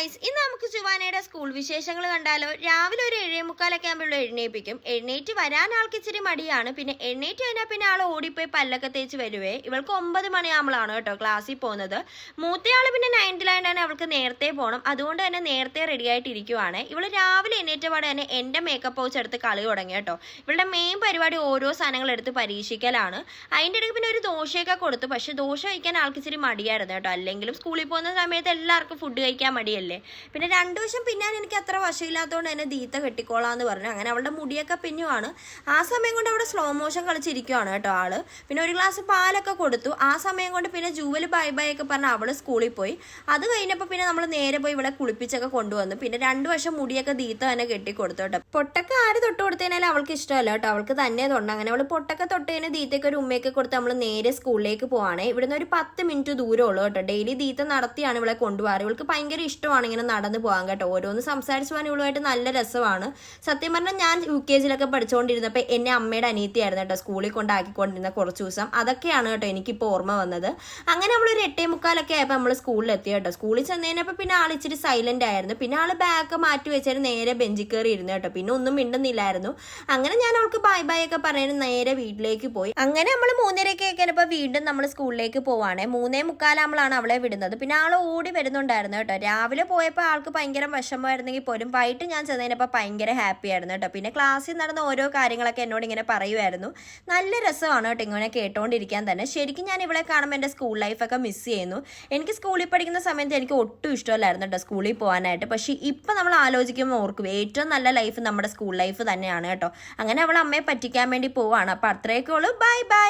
Guys, ഇന്ന് നമുക്ക് ശിവാനയുടെ school വിശേഷങ്ങൾ കണ്ടാലോ. രാവിലെ ഒരു 7:45 ആകുമ്പോൾ എഴുന്നേൽപ്പിക്കും. എഴുന്നേറ്റ് വരാൻ ആൾക്ക് ഇച്ചിരി മടിയാണ്. പിന്നെ എഴുന്നേറ്റ് കഴിഞ്ഞാൽ പിന്നെ ആൾ ഓടിപ്പോയി പല്ലൊക്കെ തേച്ച് വരുവേ. ഇവൾക്ക് 9 മണിയാകുമ്പോഴാണ് കേട്ടോ ക്ലാസ്സിൽ പോകുന്നത്. മൂത്തയാൾ പിന്നെ 9th അവൾക്ക് നേരത്തെ പോകണം. അതുകൊണ്ട് തന്നെ നേരത്തെ റെഡി ആയിട്ടിരിക്കുവാണ്. ഇവൾ രാവിലെ എഴുന്നേറ്റ പാടെ തന്നെ എൻ്റെ മേക്കപ്പ് പൗച്ച് എടുത്ത് കളി തുടങ്ങി കേട്ടോ. ഇവളുടെ മെയിൻ പരിപാടി ഓരോ സാധനങ്ങൾ എടുത്ത് പരീക്ഷിക്കലാണ്. അതിൻ്റെ ഇടയ്ക്ക് പിന്നെ ഒരു ദോശയൊക്കെ കൊടുത്തു. പക്ഷെ ദോശ കഴിക്കാൻ ആൾക്ക് ഇച്ചിരി മടിയായിരുന്നു കേട്ടോ. അല്ലെങ്കിലും സ്കൂളിൽ പോകുന്ന സമയത്ത് എല്ലാവർക്കും ഫുഡ് കഴിക്കാൻ മടിയല്ലേ. പിന്നെ 2 വശം പിന്നാൻ എനിക്ക് അത്ര വശമില്ലാത്തതുകൊണ്ട് തന്നെ ദീത്ത കെട്ടിക്കോളാന്ന് പറഞ്ഞു. അങ്ങനെ അവളുടെ മുടിയൊക്കെ പിന്നുവാണ്. ആ സമയം കൊണ്ട് അവിടെ സ്ലോ മോഷൻ കളിച്ചിരിക്കുവാണ് കേട്ടോ ആള്. പിന്നെ ഒരു ഗ്ലാസ് പാലൊക്കെ കൊടുത്തു. ആ സമയം കൊണ്ട് പിന്നെ ജൂവൽ ബൈ ബൈ ഒക്കെ പറഞ്ഞ് അവള് സ്കൂളിൽ പോയി. അത് കഴിഞ്ഞപ്പോൾ പിന്നെ നമ്മൾ നേരെ പോയി ഇവിടെ കുളിപ്പിച്ചൊക്കെ കൊണ്ടുവന്നു. പിന്നെ 2 വശം മുടിയൊക്കെ ദീത്ത തന്നെ കെട്ടിക്കൊടുത്തു കേട്ടോ. പൊട്ടൊക്കെ ആര് തൊട്ട് കൊടുത്തതിനാലും അവൾക്ക് ഇഷ്ടമല്ല കേട്ടോ. അവൾക്ക് തന്നെ തൊണ്ട. അങ്ങനെ അവള് പൊട്ടൊക്കെ തൊട്ടതിന് ദീത്തയ്ക്ക് ഒരു ഉമ്മയൊക്കെ കൊടുത്ത് നമ്മൾ നേരെ സ്കൂളിലേക്ക് പോവാണ്. ഇവിടുന്ന് ഒരു 10 മിനിറ്റ് ദൂരമുള്ളൂ കേട്ടോ. ഡെയിലി ദീത്ത നടത്തിയാണ് ഇവളെ കൊണ്ടുപോകാറ്. ഇവൾക്ക് ഭയങ്കര ഇഷ്ടമാണ് ഇങ്ങനെ നടന്നു പോകാൻ കേട്ടോ. ഓരോന്ന് സംസാരിച്ചു പോകാൻ ഇവളുമായിട്ട് നല്ല രസമാണ്. സത്യം പറഞ്ഞാൽ ഞാൻ UKG പഠിച്ചുകൊണ്ടിരുന്നപ്പോൾ എന്നെ അമ്മയുടെ അനിയത്തിയായിരുന്നു കേട്ടോ സ്കൂളിൽ കൊണ്ടാക്കിക്കൊണ്ടിരുന്ന കുറച്ച് ദിവസം. അതൊക്കെയാണ് കേട്ടോ എനിക്കിപ്പോൾ ഓർമ്മ വന്നത്. അങ്ങനെ നമ്മളൊരു 8:45 ആയപ്പോൾ നമ്മൾ സ്കൂളിൽ എത്തി കേട്ടോ. സ്കൂളിൽ ചെന്നതിനപ്പോൾ പിന്നെ ആൾ ഇച്ചിരി സൈലന്റ് ആയിരുന്നു. പിന്നെ ആൾ ബാഗ് മാറ്റി വെച്ചാൽ നേരെ ബെഞ്ചിൽ കയറി ഇരുന്നു കേട്ടോ. പിന്നെ ഒന്നും മിണ്ടുന്നില്ലായിരുന്നു. അങ്ങനെ ഞാൻ അവൾക്ക് ബൈ ബൈ ഒക്കെ പറഞ്ഞ് നേരെ വീട്ടിലേക്ക് പോയി. അങ്ങനെ നമ്മൾ 3:30 ആയപ്പോൾ വീണ്ടും നമ്മൾ സ്കൂളിലേക്ക് പോവാണ്. 3:45 അവളെ വിടുന്നത്. പിന്നെ ആൾ ഓടി വരുന്നുണ്ടായിരുന്നു കേട്ടോ. രാവിലെ പോയപ്പോൾ ആൾക്ക് ഭയങ്കര വിഷമമായിരുന്നെങ്കിൽ പോലും വൈകിട്ട് ഞാൻ ചെന്നതിനപ്പോൾ ഭയങ്കര ഹാപ്പി ആയിരുന്നു കേട്ടോ. പിന്നെ ക്ലാസ്സിൽ നടന്ന ഓരോ കാര്യങ്ങളൊക്കെ എന്നോട് ഇങ്ങനെ പറയുമായിരുന്നു. നല്ല രസമാണ് കേട്ടോ ഇങ്ങനെ കേട്ടോണ്ടിരിക്കാൻ തന്നെ. ശരിക്കും ഞാൻ ഇവളെ കാണുമ്പോൾ എൻ്റെ സ്കൂൾ ലൈഫൊക്കെ മിസ് ചെയ്യുന്നു. എനിക്ക് സ്കൂളിൽ പഠിക്കുന്ന സമയത്ത് എനിക്ക് ഒട്ടും ഇഷ്ടമല്ലായിരുന്നു കേട്ടോ സ്കൂളിൽ പോകാനായിട്ട്. പക്ഷേ ഇപ്പം നമ്മൾ ആലോചിക്കുമ്പോൾ ഓർക്കും ഏറ്റവും നല്ല ലൈഫ് നമ്മുടെ സ്കൂൾ ലൈഫ് തന്നെയാണ് കേട്ടോ. അങ്ങനെ അവൾ അമ്മയെ പറ്റിക്കാൻ വേണ്ടി പോവാണ്. അപ്പോൾ അത്രയൊക്കെ ഉള്ളൂ. Bye bye.